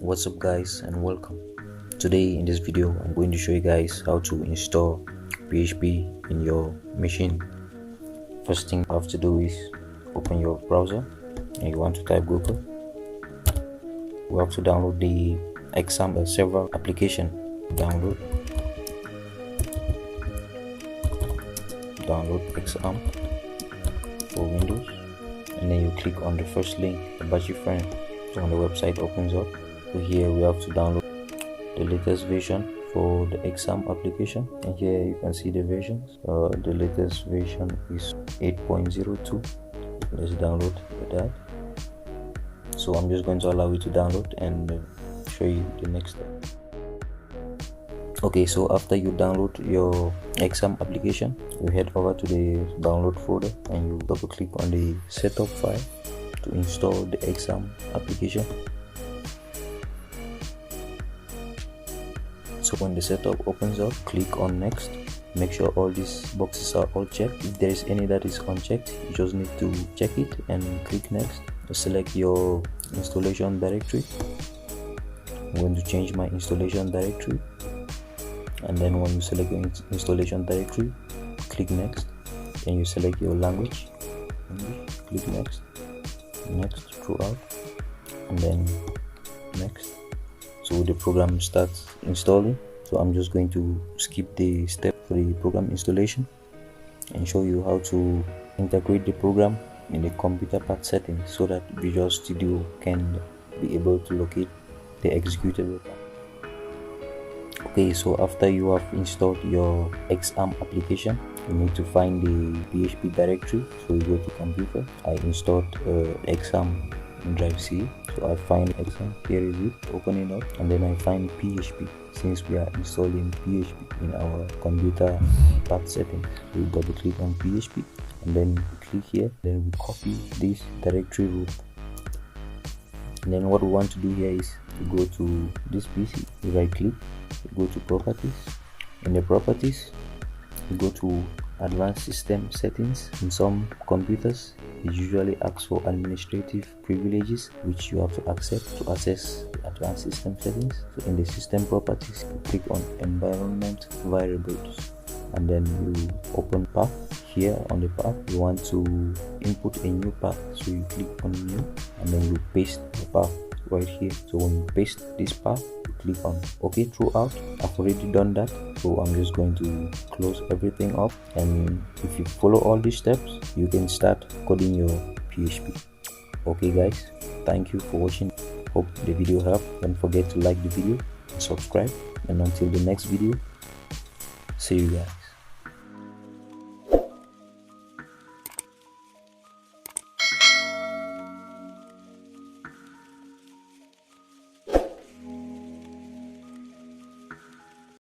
What's up guys, and welcome. Today in this video I'm going to show you guys how to install PHP in your machine. First thing you have to do is open your browser and you want to type Google. We have to download the exam server application. Download exam for Windows, and then you click on the first link, the battery frame. So when the website opens up, so here we have to download the latest version for the exam application, and here you can see the versions. The latest version is 8.02. Let's download that. So I'm just going to allow you to download and show you the next step. Okay, so after you download your exam application, you head over to the download folder and you double click on the setup file to install the exam application. So when the setup opens up, click on next. Make sure all these boxes are all checked. If there is any that is unchecked, you just need to check it and click next. Select your installation directory. I'm going to change my installation directory, and then when you select your installation directory, click next, and you select your language, click next throughout, and then next. So the program starts installing. So I'm just going to skip the step for the program installation and show you how to integrate the program in the computer path settings so that Visual Studio can be able to locate the executable path. Okay, so after you have installed your exam application, you need to find the PHP directory. So you go to computer. I installed exam in drive C. So I find exam, here is it, open it up, and then I find PHP. Since we are installing PHP in our computer path settings, we double click on PHP and then we click here, then we copy this directory root. And then what we want to do here is to go to this PC, you right click, you go to properties. In the properties, you go to advanced system settings. In some computers, it usually asks for administrative privileges, which you have to accept to access the advanced system settings. So in the system properties, you click on environment variables, and then you open path. Here on the path, you want to input a new path, so you click on new, and then you paste the path right here. So when you paste this path, you click on OK throughout. I've already done that, so I'm just going to close everything up, and if you follow all these steps, you can start coding your PHP. Okay guys, thank you for watching. Hope the video helped. Don't forget to like the video and subscribe, and until the next video, see you guys.